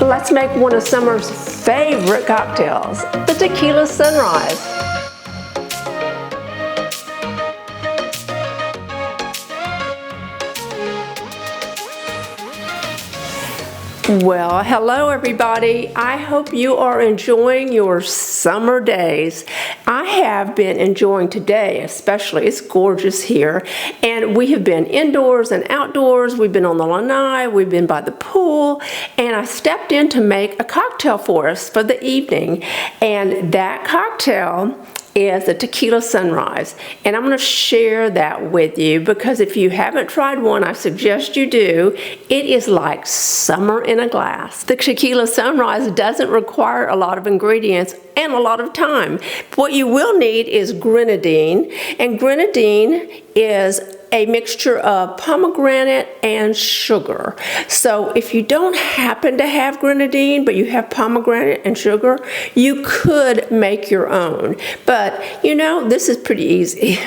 Let's make one of summer's favorite cocktails, the Tequila Sunrise. Well, hello everybody. I hope you are enjoying your summer days. I have been enjoying today especially. It's gorgeous here, and we have been indoors and outdoors. We've been on the lanai, we've been by the pool, and I stepped in to make a cocktail for us for the evening, and that cocktail is the Tequila Sunrise, and I'm going to share that with you because if you haven't tried one, I suggest you do. It is like summer in a glass. The Tequila Sunrise doesn't require a lot of ingredients and a lot of time. What you will need is grenadine, and grenadine is a mixture of pomegranate and sugar. So if you don't happen to have grenadine, but you have pomegranate and sugar, you could make your own. But you know, this is pretty easy.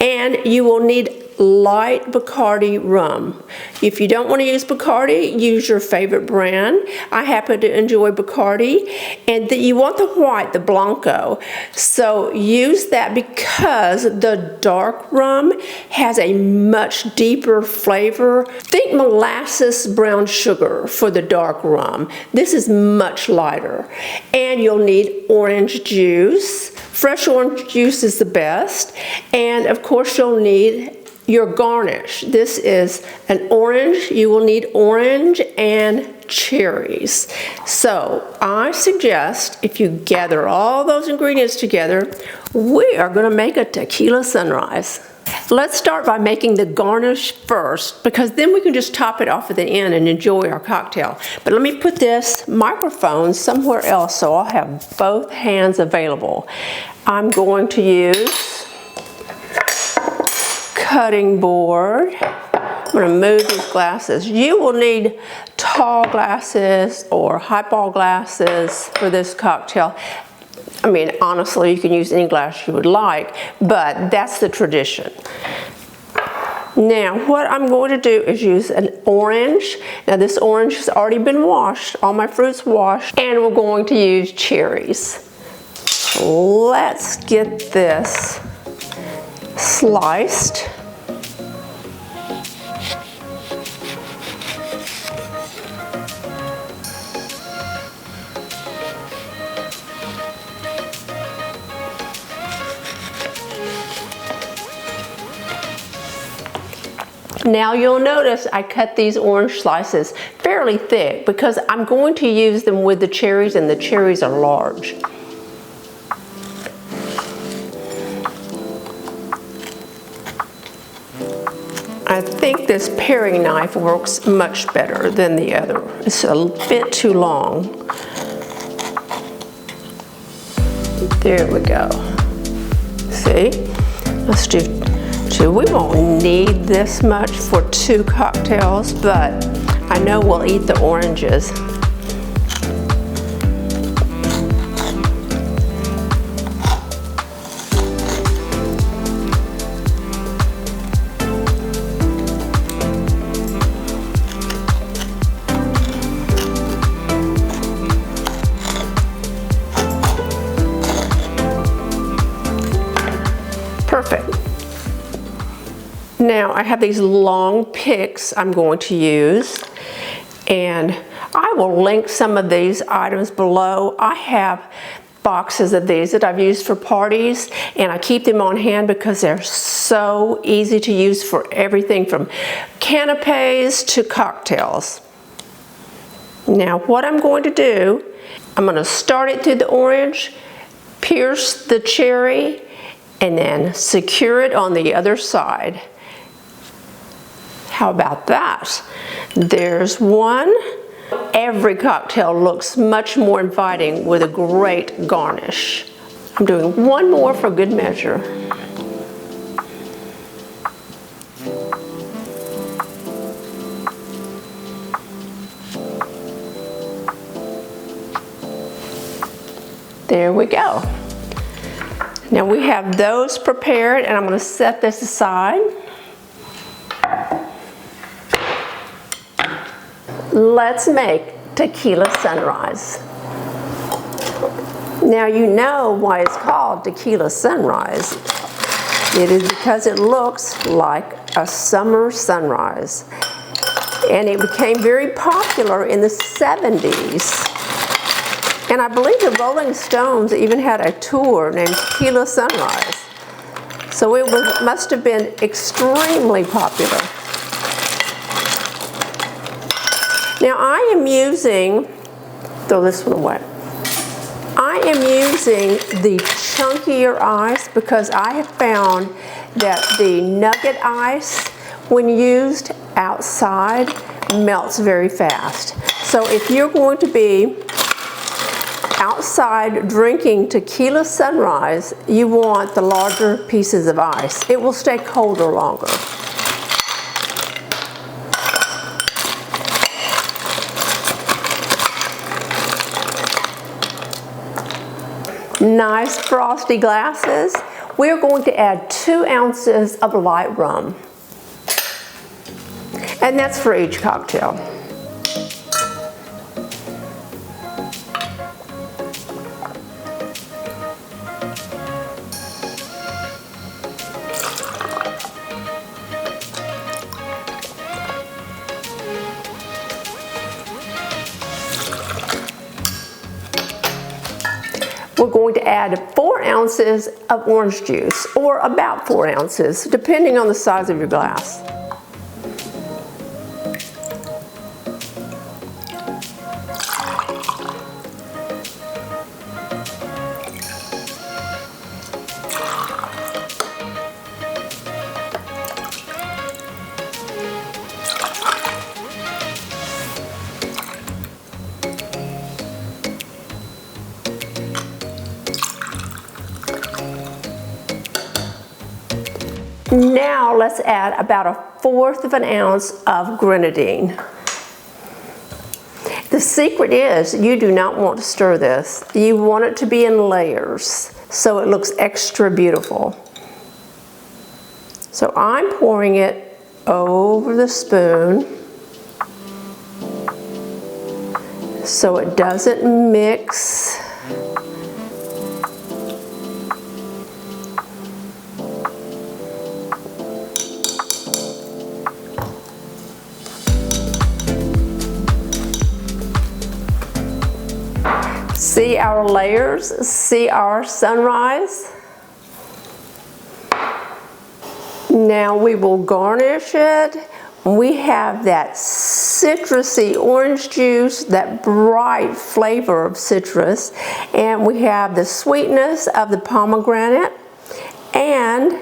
And you will need light Bacardi rum. If you don't want to use Bacardi, use your favorite brand. I happen to enjoy Bacardi. And you want the white, the Blanco. So use that because the dark rum has a much deeper flavor. Think molasses brown sugar for the dark rum. This is much lighter. And you'll need orange juice. Fresh orange juice is the best. And of course you'll need your garnish. This is an orange. You will need orange and cherries. So I suggest if you gather all those ingredients together, we are going to make a Tequila Sunrise. Let's start by making the garnish first, because then we can just top it off at the end and enjoy our cocktail. But let me put this microphone somewhere else so I'll have both hands available. I'm going to use cutting board. I'm going to move these glasses. You will need tall glasses or highball glasses for this cocktail. I mean, honestly, you can use any glass you would like, but that's the tradition. Now, what I'm going to do is use an orange. Now, this orange has already been washed, all my fruits washed, and we're going to use cherries. Let's get this sliced. Now you'll notice I cut these orange slices fairly thick because I'm going to use them with the cherries, and the cherries are large. I think this paring knife works much better than the other. It's a bit too long. There we go. See? Let's do two. We won't need this much for 2 cocktails, but I know we'll eat the oranges. Perfect. Now I have these long picks I'm going to use, and I will link some of these items below. I have boxes of these that I've used for parties, and I keep them on hand because they're so easy to use for everything from canapes to cocktails. Now what I'm going to do, I'm going to start it through the orange, pierce the cherry, and then secure it on the other side. How about that? There's one. Every cocktail looks much more inviting with a great garnish. I'm doing one more for good measure. There we go. Now we have those prepared, and I'm going to set this aside. Let's make Tequila Sunrise. Now you know why it's called Tequila Sunrise. It is because it looks like a summer sunrise. And it became very popular in the 70s. And I believe the Rolling Stones even had a tour named Tequila Sunrise. So it must have been extremely popular. Now I am using, throw this one away. I am using the chunkier ice because I have found that the nugget ice, when used outside, melts very fast. So if you're going to be outside drinking Tequila Sunrise, you want the larger pieces of ice. It will stay colder longer. Nice frosty glasses. We're going to add 2 ounces of light rum. And that's for each cocktail. We're going to add 4 ounces of orange juice, or about 4 ounces, depending on the size of your glass. Now let's add about 1/4 of an ounce of grenadine. The secret is you do not want to stir this. You want it to be in layers so it looks extra beautiful. So I'm pouring it over the spoon so it doesn't mix. See our layers, see our sunrise. Now we will garnish it. We have that citrusy orange juice, that bright flavor of citrus, and we have the sweetness of the pomegranate, and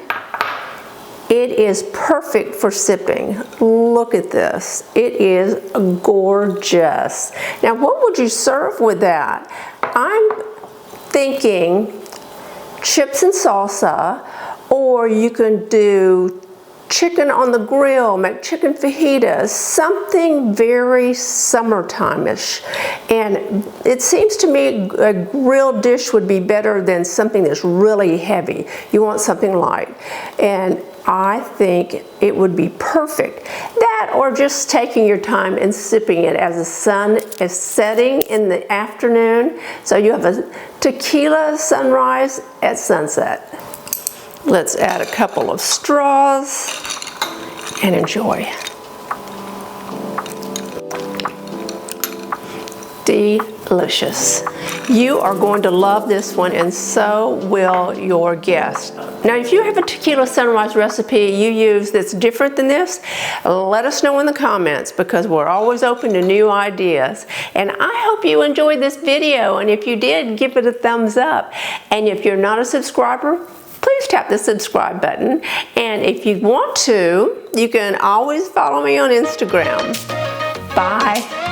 it is perfect for sipping. Look at this. It is gorgeous. Now, what would you serve with that? I'm thinking chips and salsa, or you can do chicken on the grill, make chicken fajitas, something very summertime-ish. And it seems to me a grilled dish would be better than something that's really heavy. You want something light. And I think it would be perfect. That, or just taking your time and sipping it as the sun is setting in the afternoon. So you have a tequila sunrise at sunset. Let's add a couple of straws and enjoy. Delicious. You are going to love this one, and so will your guests. Now, if you have a tequila sunrise recipe you use that's different than this, let us know in the comments, because we're always open to new ideas. And I hope you enjoyed this video, and if you did, give it a thumbs up. And if you're not a subscriber, please tap the subscribe button. And if you want to, you can always follow me on Instagram. Bye.